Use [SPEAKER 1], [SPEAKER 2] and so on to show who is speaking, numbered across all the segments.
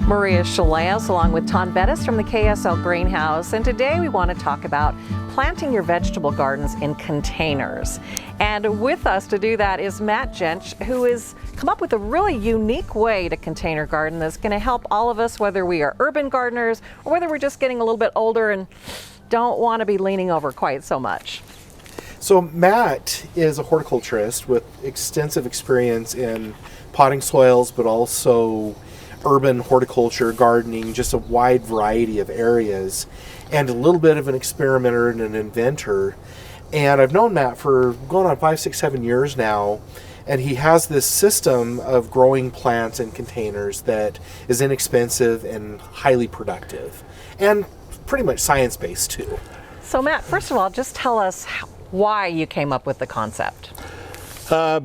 [SPEAKER 1] Maria Chaleos along with Taun from the KSL Greenhouse, and today we want to talk about planting your vegetable gardens in containers. And with us to do that is Mathew Jentzsch, who has come up with a really unique way to container garden that's going to help all of us, whether we are urban gardeners or whether we're just getting a little bit older and don't want to be leaning over quite so much.
[SPEAKER 2] So Matt is a horticulturist with extensive experience in potting soils, but also urban horticulture, gardening, just a wide variety of areas, and a little bit of an experimenter and an inventor. And I've known Matt for going on 5, 6, 7 years now, and he has this system of growing plants in containers that is inexpensive and highly productive, and pretty much science-based too.
[SPEAKER 1] So Matt, first of all, just tell us why you came up with the concept.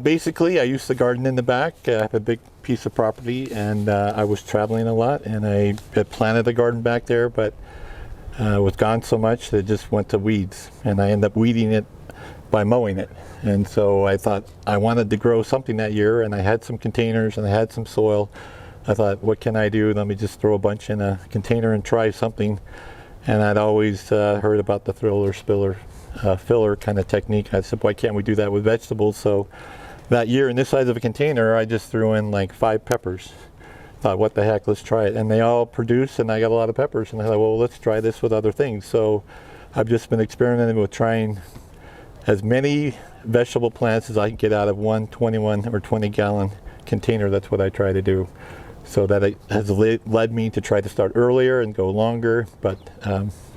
[SPEAKER 3] Basically, I used to garden in the back. I have a big piece of property, and I was traveling a lot, and I had planted a garden back there, but was gone so much that it just went to weeds, and I ended up weeding it by mowing it. And so I thought I wanted to grow something that year, and I had some containers and I had some soil. I thought, what can I do? Let me just throw a bunch in a container and try something. And I'd always heard about the filler kind of technique. I said, why can't we do that with vegetables? So that year, in this size of a container, I just threw in like 5 peppers. Thought, what the heck, let's try it. And they all produced, and I got a lot of peppers. And I thought, well, let's try this with other things. So I've just been experimenting with trying as many vegetable plants as I can get out of one 21 or 20 gallon container. That's what I try to do. So that it has led me to try to start earlier and go longer, but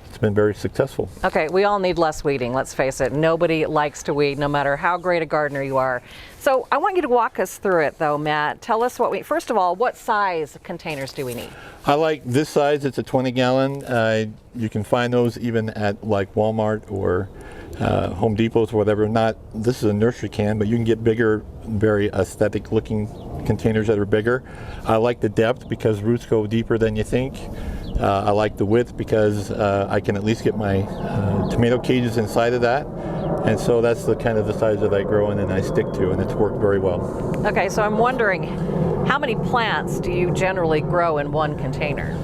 [SPEAKER 3] it's been very successful.
[SPEAKER 1] Okay, we all need less weeding, let's face it. Nobody likes to weed, no matter how great a gardener you are. So I want you to walk us through it though, Matt. Tell us first of all, what size containers do we need? I
[SPEAKER 3] like this size. It's a 20 gallon. You can find those even at like Walmart or Home Depots or whatever. This is a nursery can, but you can get bigger, very aesthetic looking containers that are bigger. I like the depth because roots go deeper than you think. I like the width because I can at least get my tomato cages inside of that. And so that's the kind of the size that I grow in and I stick to, and it's worked very well. Okay, so I'm wondering, how many plants do you generally grow in one container?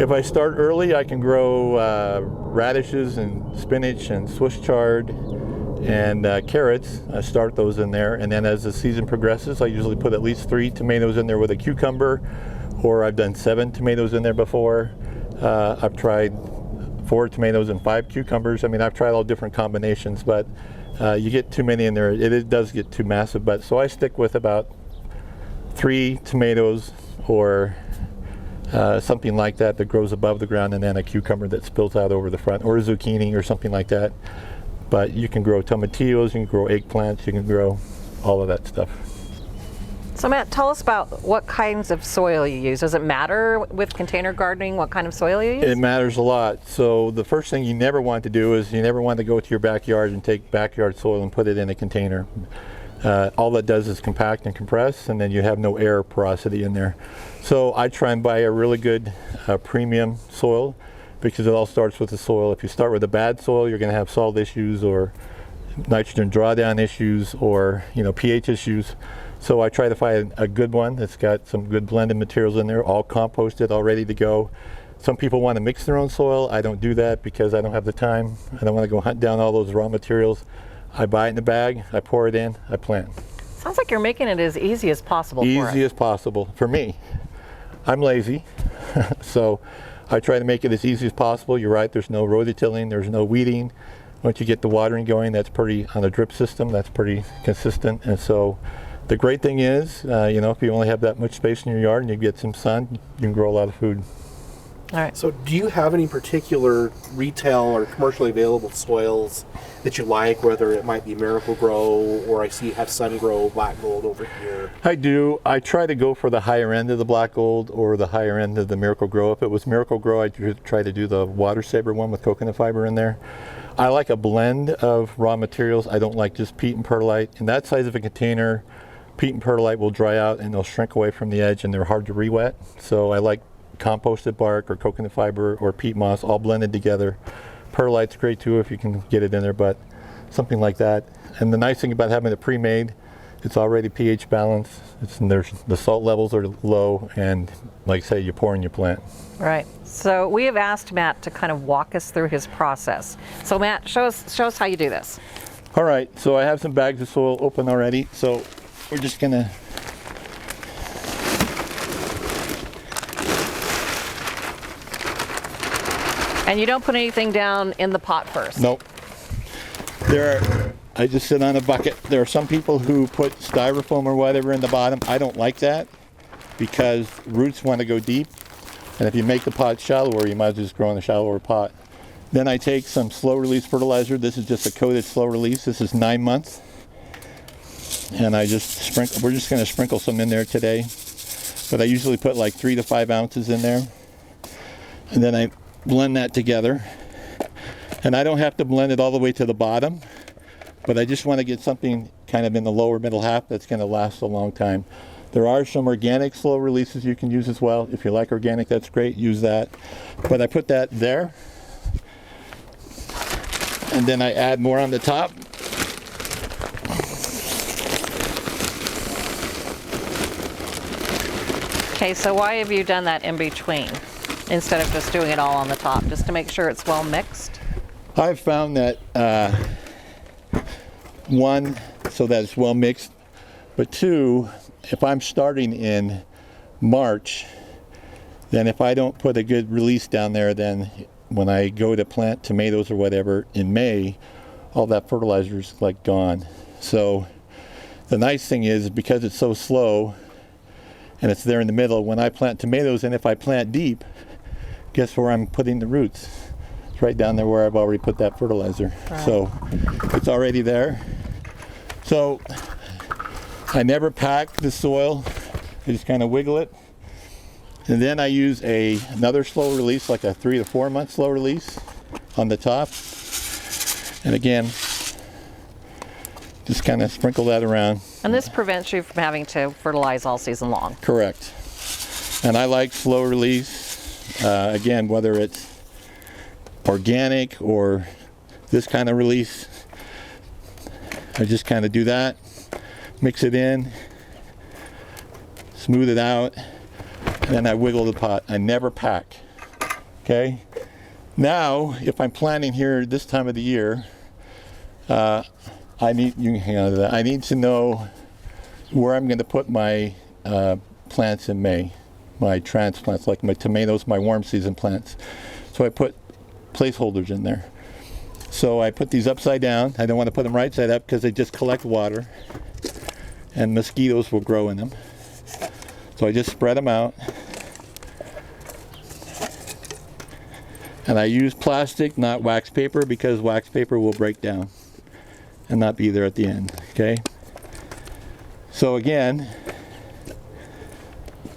[SPEAKER 3] If I start early, I can grow radishes and spinach and Swiss chard and carrots. I start those in there, and then as the season progresses, I usually put at least 3 tomatoes in there with a cucumber, or I've done 7 tomatoes in there before. I've tried 4 tomatoes and 5 cucumbers. I mean, I've tried all different combinations, but you get too many in there, it does get too massive. But so I stick with about 3 tomatoes or something like that grows above the ground, and then a cucumber that spills out over the front, or a zucchini or something like that. But you can grow tomatillos, you can grow eggplants, you can grow all of that stuff. So Matt, tell us about what kinds of soil you use. Does it matter with container gardening what kind of soil you use? It matters a lot. So the first thing you never want to do is you never want to go to your backyard and take backyard soil and put it in a container. All that does is compact and compress, and then you have no air porosity in there. So I try and buy a really good premium soil, because it all starts with the soil. If you start with a bad soil, you're going to have salt issues or nitrogen drawdown issues or pH issues. So I try to find a good one that's got some good blended materials in there, all composted, all ready to go. Some people want to mix their own soil. I don't do that because I don't have the time. I don't want to go hunt down all those raw materials. I buy it in a bag, I pour it in, I plant. Sounds like you're making it as easy as possible for us. Easy as possible for me. I'm lazy, so I try to make it as easy as possible. You're right, there's no rototilling, there's no weeding. Once you get the watering going, that's pretty, on a drip system, that's pretty consistent. And so the great thing is, if you only have that much space in your yard and you get some sun, you can grow a lot of food. All right.
[SPEAKER 2] So do you have any particular retail or commercially available soils that you like, whether it might be Miracle-Gro, or I see you have Sun-Gro, Black Gold over here?
[SPEAKER 3] I do. I try to go for the higher end of the Black Gold or the higher end of the Miracle-Gro. If it was Miracle-Gro, I'd try to do the Water Saver one with coconut fiber in there. I like a blend of raw materials. I don't like just peat and perlite. In that size of a container, peat and perlite will dry out and they'll shrink away from the edge and they're hard to re-wet. So I like composted bark or coconut fiber or peat moss all blended together. Perlite's great too if you can get it in there, but something like that. And the nice thing about having it pre-made It's already pH balanced. The salt levels are low, and like I say, you pour in your plant.
[SPEAKER 1] Right. So we have asked Matt to kind of walk us through his process. So Matt, show us how you do this.
[SPEAKER 3] All right, so I have some bags of soil open already. So we're just gonna
[SPEAKER 1] And you don't put anything down in the pot first?
[SPEAKER 3] Nope. I just sit on a bucket. There are some people who put styrofoam or whatever in the bottom. I don't like that because roots want to go deep. And if you make the pot shallower, you might as well just grow in a shallower pot. Then I take some slow release fertilizer. This is just a coated slow release. This is 9 months. And I just sprinkle, we're just going to sprinkle some in there today. But I usually put like 3 to 5 ounces in there. And then I blend that together. And I don't have to blend it all the way to the bottom, but I just want to get something kind of in the lower middle half that's going to last a long time. There are some organic slow releases you can use as well. If you like organic, that's great, use that. But I put that there, and then I add more on the top.
[SPEAKER 1] Okay, so why have you done that in between instead of just doing it all on the top, just to make sure it's well mixed?
[SPEAKER 3] I've found that one, so that it's well mixed, but two, if I'm starting in March, then if I don't put a good release down there, then when I go to plant tomatoes or whatever in May, all that fertilizer is like gone. So the nice thing is, because it's so slow and it's there in the middle, when I plant tomatoes, and if I plant deep, guess where I'm putting the roots? It's right down there where I've already put that fertilizer. Right. So it's already there. So I never pack the soil. I just kind of wiggle it. And then I use another slow release, like a 3 to 4 month slow release on the top. And again, just kind of sprinkle that around.
[SPEAKER 1] And this prevents you from having to fertilize all season long.
[SPEAKER 3] Correct. And I like slow release. Again, whether it's organic or this kind of release, I just kind of do that, mix it in, smooth it out, and then I wiggle the pot. I never pack. Okay? Now, if I'm planting here this time of the year, I need to know where I'm going to put my plants in May, my transplants, like my tomatoes, my warm season plants. So I put placeholders in there. So I put these upside down. I don't want to put them right side up because they just collect water and mosquitoes will grow in them. So I just spread them out. And I use plastic, not wax paper, because wax paper will break down and not be there at the end. Okay? So again,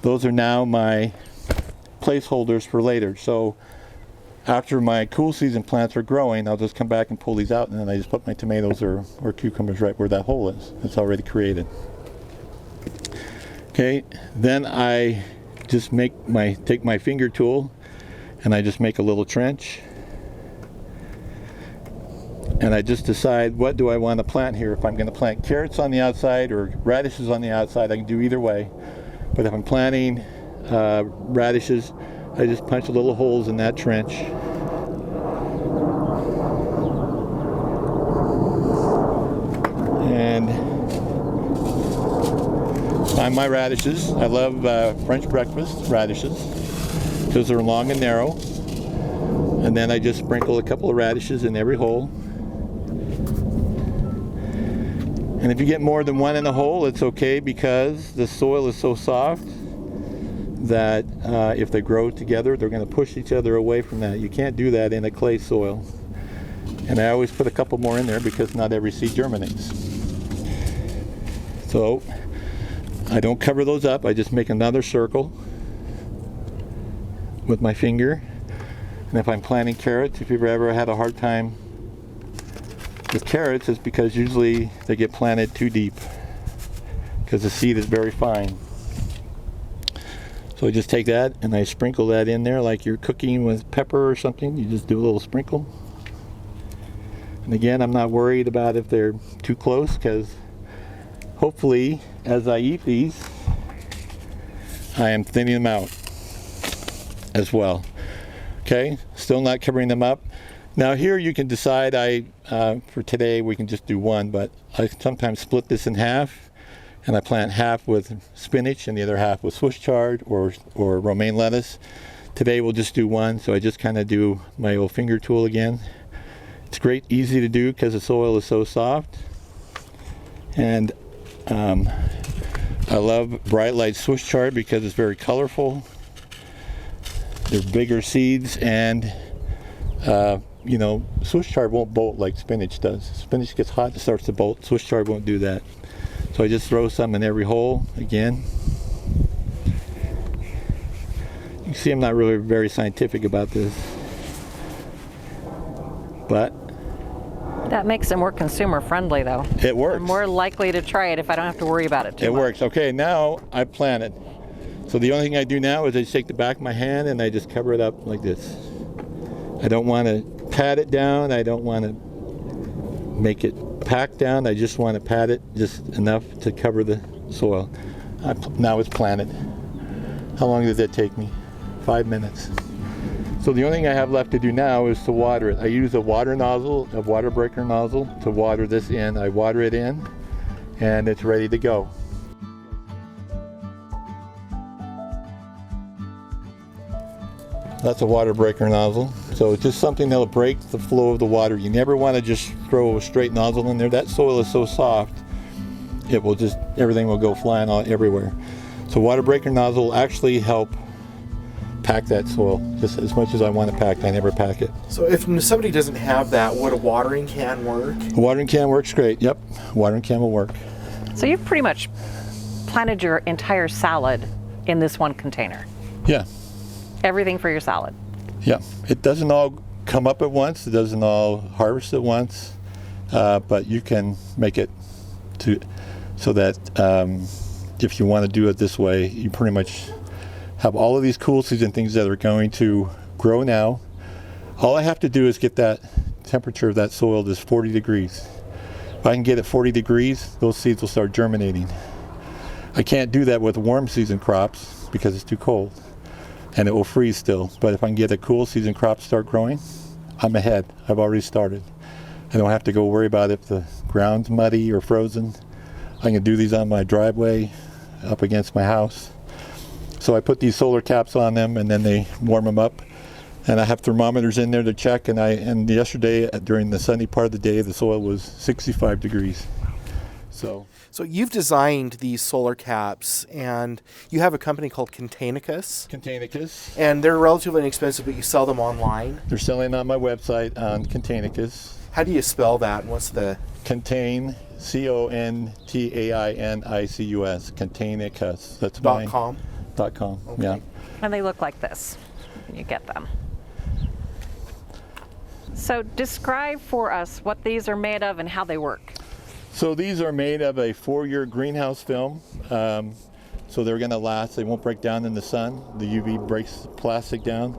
[SPEAKER 3] those are now my placeholders for later. So after my cool season plants are growing, I'll just come back and pull these out, and then I just put my tomatoes or cucumbers right where that hole is. It's already created. Okay, then I just take my finger tool and I just make a little trench. And I just decide, what do I want to plant here? If I'm going to plant carrots on the outside or radishes on the outside, I can do either way. But if I'm planting radishes, I just punch little holes in that trench. And find my radishes. I love French breakfast radishes because they're long and narrow. And then I just sprinkle a couple of radishes in every hole. And if you get more than one in a hole, it's okay, because the soil is so soft that if they grow together, they're going to push each other away from that. You can't do that in a clay soil. And I always put a couple more in there because not every seed germinates. So I don't cover those up. I just make another circle with my finger. And if I'm planting carrots, if you've ever had a hard time with carrots, it's because usually they get planted too deep because the seed is very fine. So I just take that and I sprinkle that in there like you're cooking with pepper or something. You just do a little sprinkle. And again, I'm not worried about if they're too close, because hopefully, as I eat these, I am thinning them out as well. Okay, still not covering them up. Now here you can decide, for today we can just do one, but I sometimes split this in half, and I plant half with spinach and the other half with Swiss chard or romaine lettuce. Today we'll just do one, so I just kind of do my old finger tool again. It's great, easy to do because the soil is so soft. And I love bright light Swiss chard because it's very colorful. They're bigger seeds, and you know, Swiss chard won't bolt like spinach does. Spinach gets hot and starts to bolt. Swiss chard won't do that. So I just throw some in every hole again. You can see I'm not really very scientific about this, but
[SPEAKER 1] That makes it more consumer friendly though.
[SPEAKER 3] it works.
[SPEAKER 1] I'm more likely to try it if I don't have to worry about it too
[SPEAKER 3] It
[SPEAKER 1] much.
[SPEAKER 3] works. Okay, now I planted. So the only thing I do now is I just take the back of my hand and I just cover it up like this. I don't want to pat it down. I don't want to make it pack down. I just want to pat it just enough to cover the soil. Now it's planted. How long does that take me? 5 minutes. So the only thing I have left to do now is to water it. I use a water nozzle, a water breaker nozzle, to water this in. I water it in and it's ready to go. That's a water breaker nozzle. So it's just something that'll break the flow of the water. You never want to just throw a straight nozzle in there. That soil is so soft, it will just, everything will go flying all everywhere. So water breaker nozzle will actually help pack that soil just as much as I want to pack. I never pack it.
[SPEAKER 2] So if somebody doesn't have that, would a watering can work?
[SPEAKER 3] A watering can works great. Yep, watering can will work.
[SPEAKER 1] So you've pretty much planted your entire salad in this one container.
[SPEAKER 3] Yeah,
[SPEAKER 1] Everything for your salad.
[SPEAKER 3] yeah. It doesn't all come up at once. It doesn't all harvest at once, but you can make it so that if you want to do it this way, you pretty much have all of these cool season things that are going to grow now. All I have to do is get that temperature of that soil to 40 degrees. If I can get it 40 degrees, those seeds will start germinating. I can't do that with warm season crops because it's too cold and it will freeze still. But if I can get a cool season crop start growing, I'm ahead. I've already started. I don't have to go worry about if the ground's muddy or frozen. I can do these on my driveway up against my house. So I put these solar caps on them and then they warm them up. And I have thermometers in there to check. And yesterday, during the sunny part of the day, the soil was 65 degrees. So
[SPEAKER 2] you've designed these solar caps, and you have a company called Containicus, and they're relatively inexpensive, but you sell them online.
[SPEAKER 3] They're selling on my website on Containicus.
[SPEAKER 2] How do you spell that? What's the...
[SPEAKER 3] Contain, C-O-N-T-A-I-N-I-C-U-S, Containicus. That's
[SPEAKER 2] .com?
[SPEAKER 3] .com,
[SPEAKER 2] Okay.
[SPEAKER 3] yeah.
[SPEAKER 1] And they look like this when you get them. So describe for us what these are made of and how they work.
[SPEAKER 3] So these are made of a 4-year greenhouse film. So they're going to last. They won't break down in the sun. The UV breaks the plastic down.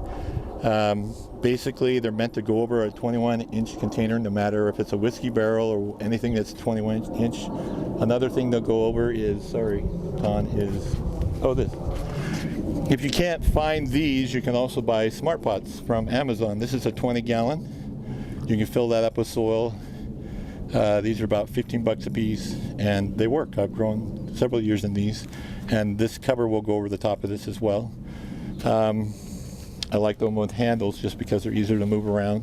[SPEAKER 3] Basically, they're meant to go over a 21-inch container, no matter if it's a whiskey barrel or anything that's 21-inch. Another thing they'll go over is, Taun, this. If you can't find these, you can also buy smart pots from Amazon. This is a 20-gallon. You can fill that up with soil. These are about 15 bucks a piece, and they work. I've grown several years in these, and this cover will go over the top of this as well. I like them with handles just because they're easier to move around.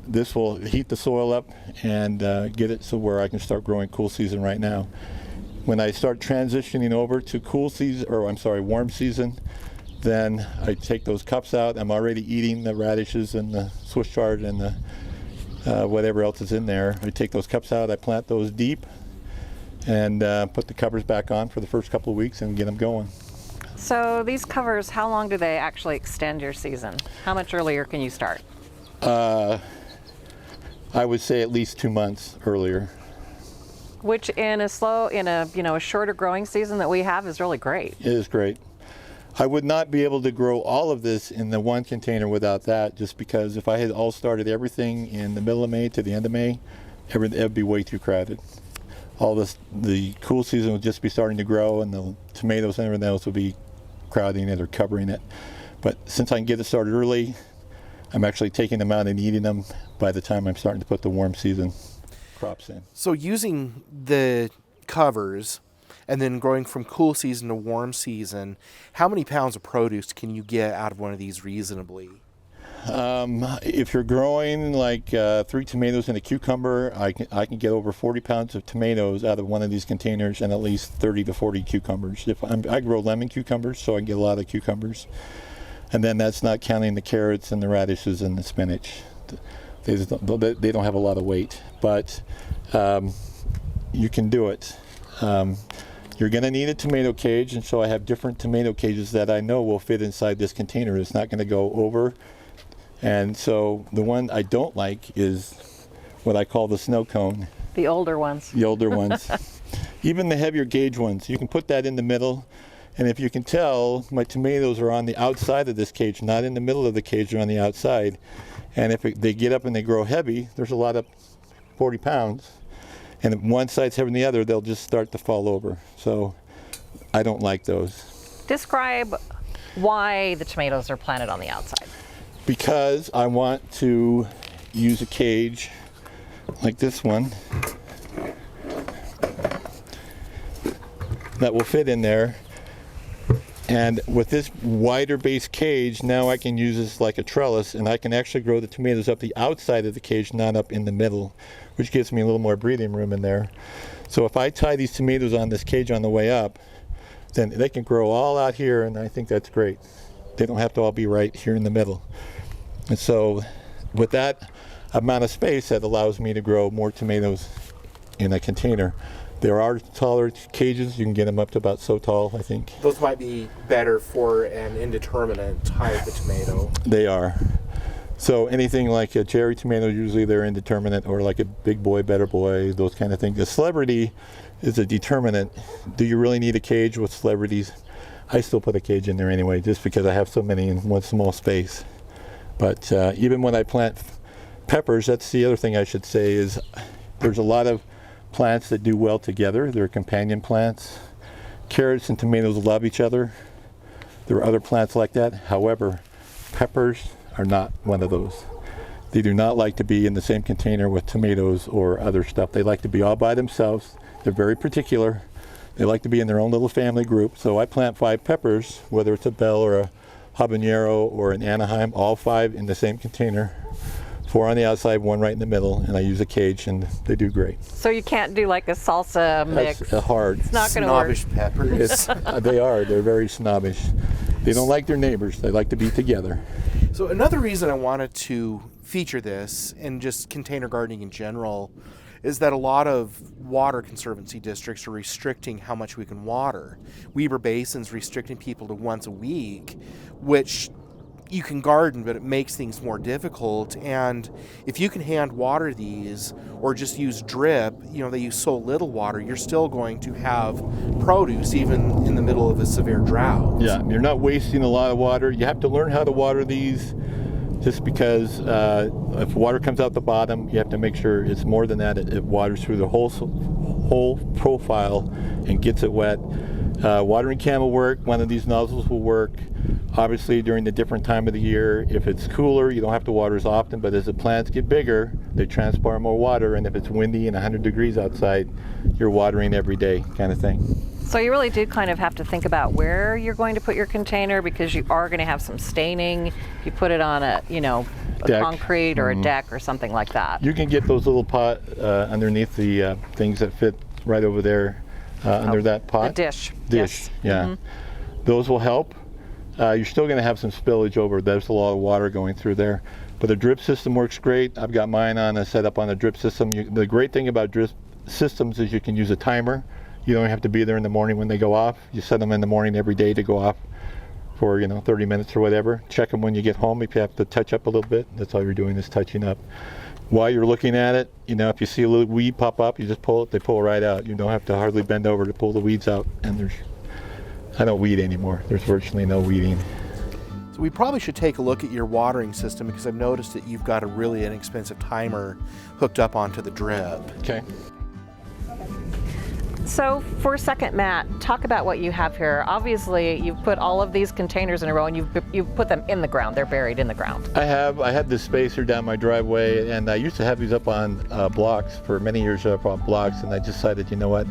[SPEAKER 3] This will heat the soil up and get it so where I can start growing cool season right now. When I start transitioning over to warm season, then I take those cups out. I'm already eating the radishes and the Swiss chard and the whatever else is in there. I take those cups out, I plant those deep, and put the covers back on for the first couple of weeks and get them going.
[SPEAKER 1] So these covers, how long do they actually extend your season? How much earlier can you start?
[SPEAKER 3] I would say at least 2 months earlier.
[SPEAKER 1] Which in a shorter growing season that we have is really great.
[SPEAKER 3] It is great. I would not be able to grow all of this in the one container without that, just because if I had all started everything in the middle of May to the end of May, it would be way too crowded. all this, the cool season will just be starting to grow, and the tomatoes and everything else will be crowding it or covering it. But since I can get it started early, I'm actually taking them out and eating them by the time I'm starting to put the warm season crops in.
[SPEAKER 2] So using the covers and then growing from cool season to warm season, how many pounds of produce can you get out of one of these reasonably?
[SPEAKER 3] If you're growing like 3 tomatoes and a cucumber, I can get over 40 pounds of tomatoes out of one of these containers and at least 30 to 40 cucumbers. I grow lemon cucumbers, so I can get a lot of cucumbers. And then that's not counting the carrots and the radishes and the spinach. They don't have a lot of weight, but you can do it. You're going to need a tomato cage, and so I have different tomato cages that I know will fit inside this container. It's not going to go over. And so the one I don't like is what I call the snow cone.
[SPEAKER 1] The older ones.
[SPEAKER 3] The older ones. Even the heavier gauge ones. You can put that in the middle. And if you can tell, my tomatoes are on the outside of this cage, not in the middle of the cage, they're on the outside. And if they get up and they grow heavy, there's a lot of 40 pounds. And if one side's heavier than the other, they'll just start to fall over. So I don't like those.
[SPEAKER 1] Describe why the tomatoes are planted on the outside.
[SPEAKER 3] Because I want to use a cage like this one that will fit in there. And with this wider base cage, now I can use this like a trellis, and I can actually grow the tomatoes up the outside of the cage, not up in the middle, which gives me a little more breathing room in there. So if I tie these tomatoes on this cage on the way up, then they can grow all out here, and I think that's great. They don't have to all be right here in the middle. And so with that amount of space, that allows me to grow more tomatoes in a container. There are taller cages. You can get them up to about so tall, I think.
[SPEAKER 2] Those might be better for an indeterminate type of tomato.
[SPEAKER 3] They are. So anything like a cherry tomato, usually they're indeterminate, or like a big boy, better boy, those kind of things. A celebrity is a determinate. Do you really need a cage with celebrities? I still put a cage in there anyway, just because I have so many in one small space. But even when I plant peppers, that's the other thing I should say, is there's a lot of plants that do well together. They're companion plants. Carrots and tomatoes love each other. There are other plants like that. However, peppers are not one of those. They do not like to be in the same container with tomatoes or other stuff. They like to be all by themselves. They're very particular. They like to be in their own little family group. So I plant 5 peppers, whether it's a bell or a habanero or an Anaheim, all 5 in the same container. 4 on the outside, 1 right in the middle, and I use a cage, and they do great.
[SPEAKER 1] So you can't do like a salsa mix.
[SPEAKER 3] That's hard.
[SPEAKER 1] It's not going to work.
[SPEAKER 2] Snobbish peppers.
[SPEAKER 3] They are. They're very snobbish. They don't like their neighbors. They like to be together.
[SPEAKER 2] So another reason I wanted to feature this, and just container gardening in general, is that a lot of water conservancy districts are restricting how much we can water. Weber Basin's restricting people to once a week, which you can garden, but it makes things more difficult. And if you can hand water these or just use drip, they use so little water, you're still going to have produce even in the middle of a severe drought.
[SPEAKER 3] Yeah, you're not wasting a lot of water. You have to learn how to water these, just because if water comes out the bottom, you have to make sure it's more than that. It waters through the whole profile and gets it wet. Watering can will work. One of these nozzles will work. Obviously, during the different time of the year, if it's cooler, you don't have to water as often, but as the plants get bigger, they transpire more water, and if it's windy and 100 degrees outside, you're watering every day, kind of thing.
[SPEAKER 1] So you really do kind of have to think about where you're going to put your container, because you are going to have some staining if you put it on a
[SPEAKER 3] Deck.
[SPEAKER 1] concrete or a deck or something like that.
[SPEAKER 3] You can get those little pot underneath the things that fit right over there under that pot.
[SPEAKER 1] A dish.
[SPEAKER 3] Dish,
[SPEAKER 1] Yes.
[SPEAKER 3] yeah.
[SPEAKER 1] Mm-hmm.
[SPEAKER 3] Those will help. You're still going to have some spillage over. There's a lot of water going through there. But the drip system works great. I've got mine set up on a drip system. The great thing about drip systems is you can use a timer. You don't have to be there in the morning when they go off. You set them in the morning every day to go off for 30 minutes or whatever. Check them when you get home if you have to touch up a little bit. That's all you're doing is touching up. While you're looking at it, if you see a little weed pop up, you just pull it. They pull right out. You don't have to hardly bend over to pull the weeds out. And I don't weed anymore. There's virtually no weeding.
[SPEAKER 2] So we probably should take a look at your watering system, because I've noticed that you've got a really inexpensive timer hooked up onto the drip.
[SPEAKER 3] Okay.
[SPEAKER 1] So for a second, Matt, talk about what you have here. Obviously, you've put all of these containers in a row and you've put them in the ground. They're buried in the ground.
[SPEAKER 3] I had this spacer down my driveway, and I used to have these up on blocks for many years, up on blocks, and I decided, you know what,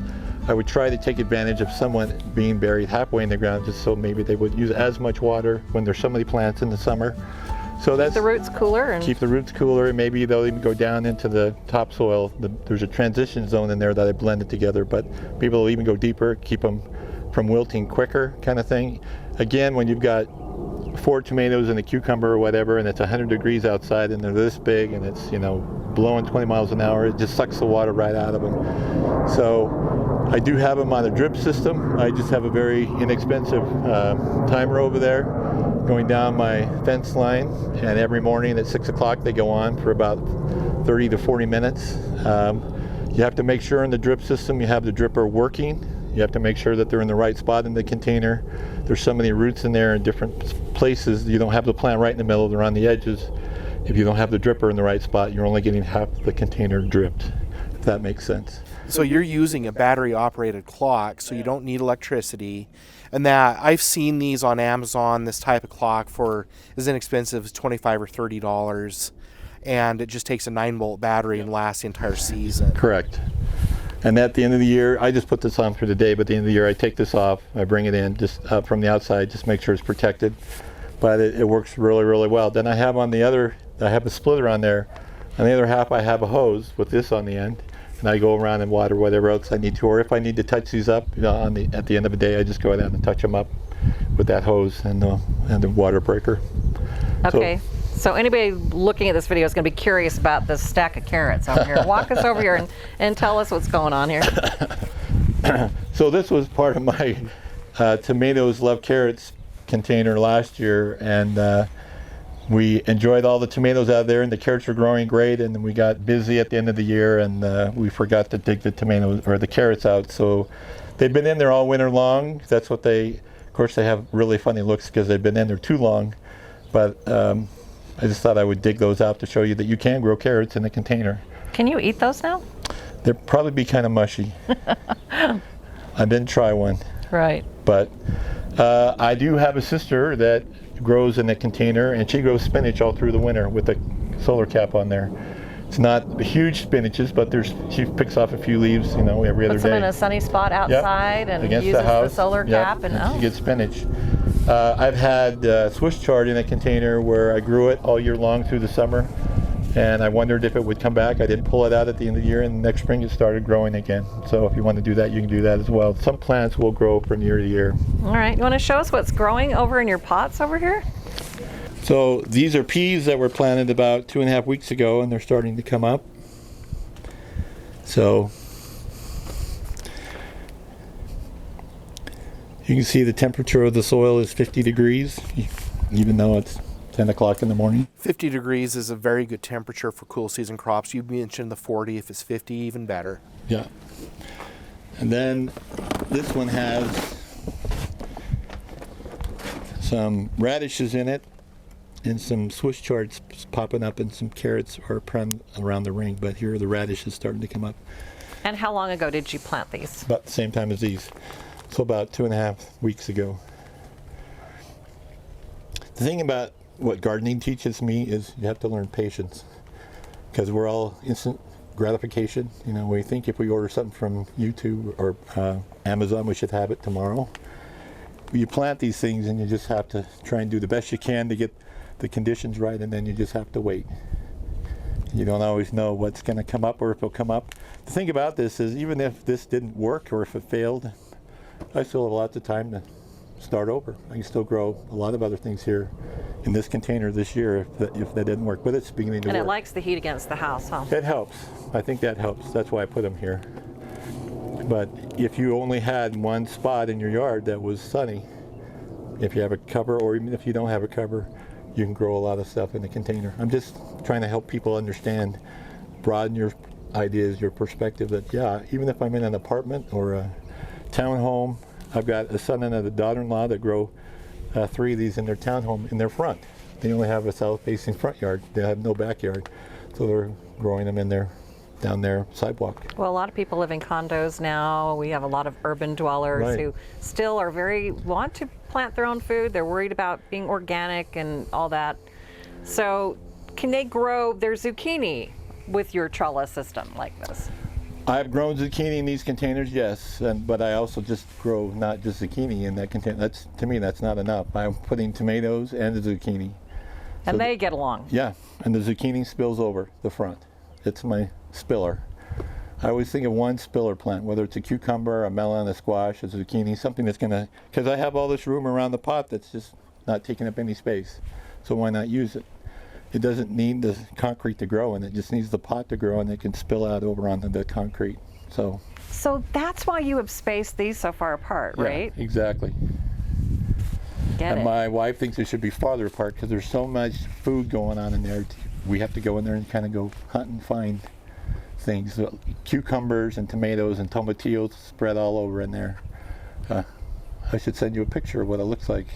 [SPEAKER 3] I would try to take advantage of someone being buried halfway in the ground, just so maybe they would use as much water when there's so many plants in the summer. So that's
[SPEAKER 1] the roots cooler, and
[SPEAKER 3] keep the roots cooler, and maybe they'll even go down into the topsoil. There's a transition zone in there that I blended together, but maybe they'll even go deeper, keep them from wilting quicker, kind of thing. Again, when you've got 4 tomatoes and a cucumber or whatever, and it's 100 degrees outside, and they're this big, and it's, you know, blowing 20 miles an hour, it just sucks the water right out of them. So I do have them on a drip system. I just have a very inexpensive timer over there going down my fence line, and every morning at 6 o'clock they go on for about 30 to 40 minutes. You have to make sure in the drip system you have the dripper working. You have to make sure that they're in the right spot in the container. There's so many roots in there in different places. You don't have the plant right in the middle, they're on the edges. If you don't have the dripper in the right spot, you're only getting half the container dripped, if that makes sense.
[SPEAKER 2] So you're using a battery operated clock, so you don't need electricity. And that I've seen these on Amazon, this type of clock, for as inexpensive as $25 or $30, and it just takes a 9-volt battery and lasts the entire season.
[SPEAKER 3] Correct. And at the end of the year, I just put this on for the day, but at the end of the year I take this off, I bring it in just from the outside, just make sure it's protected. But it works really, really well. Then I have a splitter on there. On the other half I have a hose with this on the end, and I go around and water whatever else I need to, or if I need to touch these up, you know, at the end of the day, I just go out and touch them up with that hose and the water breaker.
[SPEAKER 1] Okay. So anybody looking at this video is going to be curious about this stack of carrots over here. Walk us over here and tell us what's going on here.
[SPEAKER 3] So this was part of my tomatoes love carrots container last year, and we enjoyed all the tomatoes out there, and the carrots were growing great, and then we got busy at the end of the year, and we forgot to dig the tomatoes or the carrots out. So they've been in there all winter long. That's what of course they have really funny looks because they've been in there too long, but I just thought I would dig those out to show you that you can grow carrots in a container.
[SPEAKER 1] Can you eat those now?
[SPEAKER 3] They'll probably be kind of mushy. I didn't try one.
[SPEAKER 1] Right.
[SPEAKER 3] But I do have a sister that grows in a container, and she grows spinach all through the winter with a solar cap on there. It's not huge spinaches, but she picks off a few leaves, you know, every other day.
[SPEAKER 1] Puts them in a sunny spot outside, and
[SPEAKER 3] against
[SPEAKER 1] uses
[SPEAKER 3] the house.
[SPEAKER 1] the solar cap, and
[SPEAKER 3] she gets spinach. I've had Swiss chard in a container where I grew it all year long through the summer, and I wondered if it would come back. I didn't pull it out at the end of the year, and next spring it started growing again. So if you want to do that, you can do that as well. Some plants will grow from year to year.
[SPEAKER 1] All right, you want to show us what's growing over in your pots over here?
[SPEAKER 3] So these are peas that were planted about 2.5 weeks ago, and they're starting to come up. So you can see the temperature of the soil is 50 degrees, even though it's 10 o'clock in the morning.
[SPEAKER 2] 50 degrees is a very good temperature for cool season crops. You mentioned the 40. If it's 50, even better.
[SPEAKER 3] Yeah. And then this one has some radishes in it, and some Swiss chards popping up, and some carrots are around the ring, but here are the radishes starting to come up.
[SPEAKER 1] And how long ago did you plant these?
[SPEAKER 3] About the same time as these. So about 2.5 weeks ago. The thing about what gardening teaches me is you have to learn patience, because we're all instant gratification. You know, we think if we order something from YouTube or Amazon, we should have it tomorrow. You plant these things, and you just have to try and do the best you can to get the conditions right, and then you just have to wait. You don't always know what's going to come up or if it'll come up. The thing about this is, even if this didn't work or if it failed, I still have lots of time to start over. I can still grow a lot of other things here in this container this year if that didn't work, but it's beginning to work.
[SPEAKER 1] And it likes the heat against the house, huh?
[SPEAKER 3] It helps. I think that helps. That's why I put them here. But if you only had one spot in your yard that was sunny, if you have a cover, or even if you don't have a cover, you can grow a lot of stuff in the container. I'm just trying to help people understand, broaden your ideas, your perspective, that yeah, even if I'm in an apartment or a townhome, I've got a son and a daughter-in-law that grow 3 of these in their townhome in their front. They only have a south-facing front yard. They have no backyard, so they're growing them in their down their sidewalk.
[SPEAKER 1] Well, a lot of people live in condos now. We have a lot of urban dwellers
[SPEAKER 3] Right.
[SPEAKER 1] who still are want to plant their own food. They're worried about being organic and all that. So can they grow their zucchini with your trellis system like this?
[SPEAKER 3] I've grown zucchini in these containers, yes, but I also just grow not just zucchini in that container. To me, that's not enough. I'm putting tomatoes and the zucchini.
[SPEAKER 1] And they get along.
[SPEAKER 3] Yeah, and the zucchini spills over the front. It's my spiller. I always think of one spiller plant, whether it's a cucumber, a melon, a squash, a zucchini, something that's gonna, because I have all this room around the pot that's just not taking up any space. So why not use it? It doesn't need the concrete to grow, and it just needs the pot to grow, and it can spill out over onto the concrete. So
[SPEAKER 1] that's why you have spaced these so far apart, right?
[SPEAKER 3] Yeah, exactly.
[SPEAKER 1] Get
[SPEAKER 3] And
[SPEAKER 1] it.
[SPEAKER 3] my wife thinks they should be farther apart because there's so much food going on in there. We have to go in there and kind of go hunt and find things. So, cucumbers and tomatoes and tomatillos spread all over in there. I should send you a picture of what it looks like.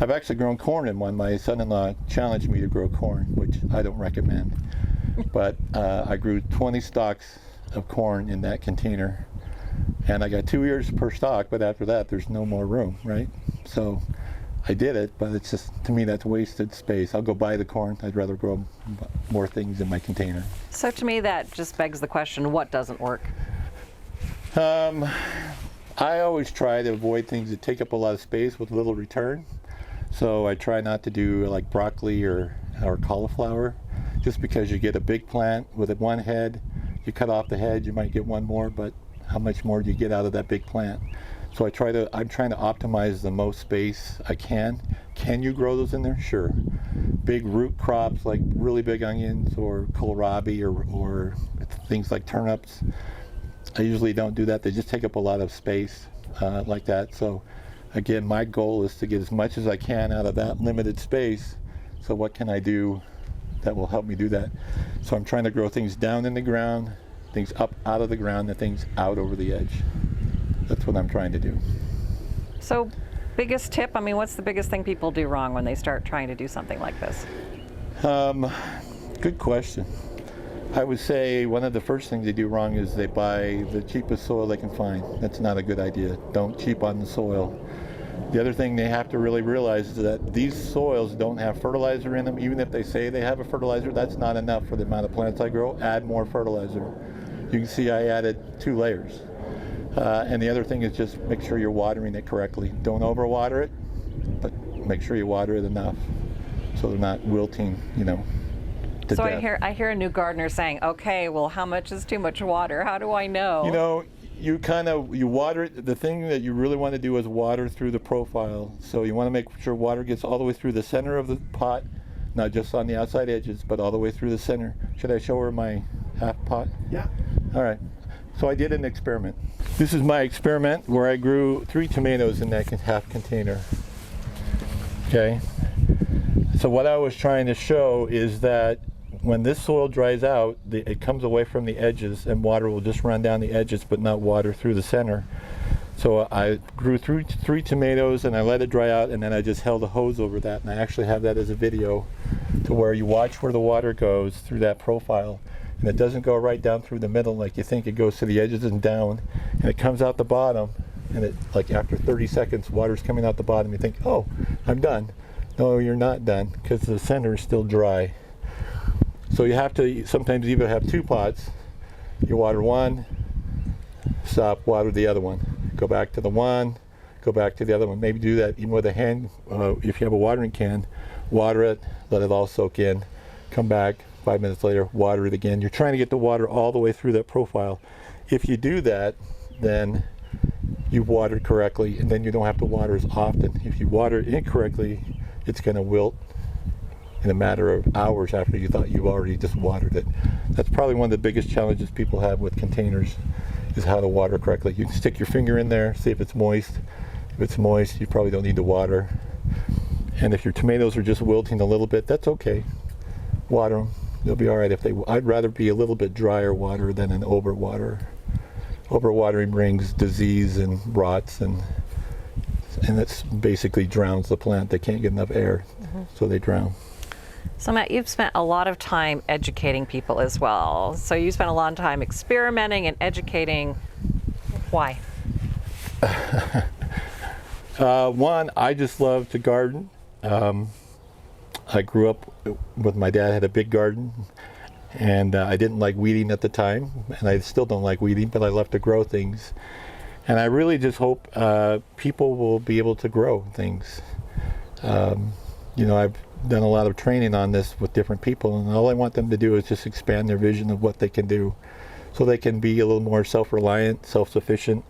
[SPEAKER 3] I've actually grown corn in one. My son-in-law challenged me to grow corn, which I don't recommend. But I grew 20 stalks of corn in that container. And I got 2 ears per stalk, but after that, there's no more room, right? So I did it, but it's just, to me, that's wasted space. I'll go buy the corn. I'd rather grow more things in my container.
[SPEAKER 1] So to me, that just begs the question, what doesn't work?
[SPEAKER 3] I always try to avoid things that take up a lot of space with little return. So I try not to do like broccoli or cauliflower, just because you get a big plant with one head. You cut off the head, you might get one more, but how much more do you get out of that big plant? So I'm trying to optimize the most space I can. Can you grow those in there? Sure. Big root crops like really big onions or kohlrabi or things like turnips, I usually don't do that. They just take up a lot of space like that. So again, my goal is to get as much as I can out of that limited space. So what can I do that will help me do that? So I'm trying to grow things down in the ground, things up out of the ground, and things out over the edge. That's what I'm trying to do.
[SPEAKER 1] So biggest tip, I mean, what's the biggest thing people do wrong when they start trying to do something like this?
[SPEAKER 3] Good question. I would say one of the first things they do wrong is they buy the cheapest soil they can find. That's not a good idea. Don't cheap on the soil. The other thing they have to really realize is that these soils don't have fertilizer in them. Even if they say they have a fertilizer, that's not enough for the amount of plants I grow. Add more fertilizer. You can see I added 2 layers. And the other thing is just make sure you're watering it correctly. Don't overwater it, but make sure you water it enough so they're not wilting, to
[SPEAKER 1] So
[SPEAKER 3] death.
[SPEAKER 1] I hear a new gardener saying, okay, well, how much is too much water? How do I know?
[SPEAKER 3] You water it. The thing that you really want to do is water through the profile. So you want to make sure water gets all the way through the center of the pot, not just on the outside edges, but all the way through the center. Should I show her my half pot?
[SPEAKER 2] Yeah.
[SPEAKER 3] All right. So I did an experiment. This is my experiment where I grew 3 tomatoes in that half container. Okay. So what I was trying to show is that when this soil dries out, it comes away from the edges, and water will just run down the edges but not water through the center. So I grew 3 tomatoes and I let it dry out, and then I just held a hose over that, and I actually have that as a video to where you watch where the water goes through that profile, and it doesn't go right down through the middle like you think. It goes to the edges and down, and it comes out the bottom, and it, like after 30 seconds, water's coming out the bottom. You think, oh, I'm done. No, you're not done, because the center is still dry. So you have to sometimes even have 2 pots. You water one, stop, water the other one. Go back to the one, go back to the other one. Maybe do that even with a hand. If you have a watering can, water it, let it all soak in. Come back 5 minutes later, water it again. You're trying to get the water all the way through that profile. If you do that, then you've watered correctly, and then you don't have to water as often. If you water it incorrectly, it's going to wilt in a matter of hours after you thought you've already just watered it. That's probably one of the biggest challenges people have with containers, is how to water correctly. You can stick your finger in there, see if it's moist. If it's moist, you probably don't need to water. And if your tomatoes are just wilting a little bit, that's okay. Water them. They'll be all right. I'd rather be a little bit drier water than an overwater. Overwatering brings disease and rots, and it basically drowns the plant. They can't get enough air, so they drown.
[SPEAKER 1] So Matt, you've spent a lot of time educating people as well. So you spent a lot of time experimenting and educating. Why?
[SPEAKER 3] One, I just love to garden. I grew up with my dad, had a big garden, and I didn't like weeding at the time, and I still don't like weeding, but I love to grow things. And I really just hope people will be able to grow things. You know, I've done a lot of training on this with different people, and all I want them to do is just expand their vision of what they can do, so they can be a little more self-reliant, self-sufficient,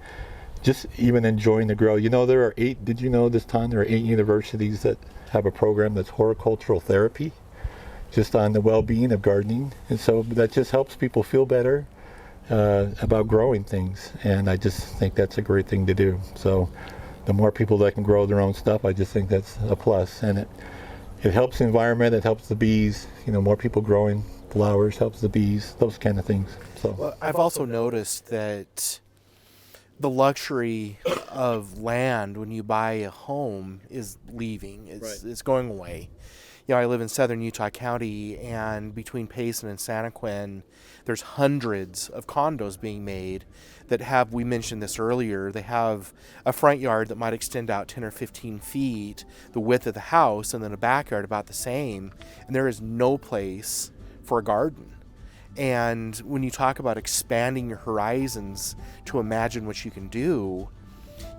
[SPEAKER 3] just even enjoying the grow. You know, there are 8, did you know this, Taun, there are 8 universities that have a program that's horticultural therapy, just on the well-being of gardening. And so that just helps people feel better about growing things. And I just think that's a great thing to do. So the more people that can grow their own stuff, I just think that's a plus. And it helps the environment, it helps the bees. You know, more people growing flowers helps the bees, those kind of things. So
[SPEAKER 2] Well, I've also noticed that the luxury of land when you buy a home is leaving. It's going away. You know, I live in southern Utah County, and between Payson and Santaquin, there's hundreds of condos being made that have, we mentioned this earlier, they have a front yard that might extend out 10 or 15 feet, the width of the house, and then a backyard about the same, and there is no place for a garden. And when you talk about expanding your horizons to imagine what you can do,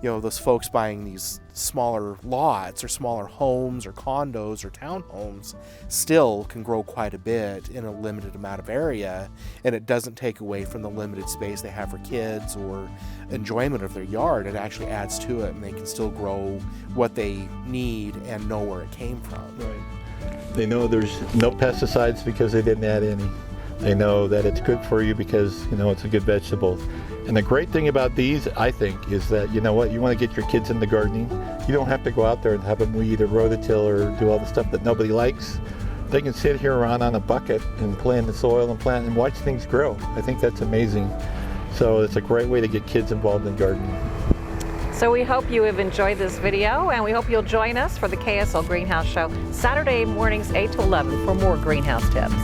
[SPEAKER 2] you know, those folks buying these smaller lots or smaller homes or condos or townhomes still can grow quite a bit in a limited amount of area, and it doesn't take away from the limited space they have for kids or enjoyment of their yard. It actually adds to it, and they can still grow what they need and know where it came from.
[SPEAKER 3] right. They know there's no pesticides because they didn't add any. They know that it's good for you because, you know, it's a good vegetable. And the great thing about these, I think, is that, you know what, you want to get your kids into gardening. You don't have to go out there and have them weed or rototill or do all the stuff that nobody likes. They can sit here around on a bucket and play in the soil and plant and watch things grow. I think that's amazing. So it's a great way to get kids involved in gardening.
[SPEAKER 1] So we hope you have enjoyed this video, and we hope you'll join us for the KSL Greenhouse Show Saturday mornings 8 to 11 for more greenhouse tips.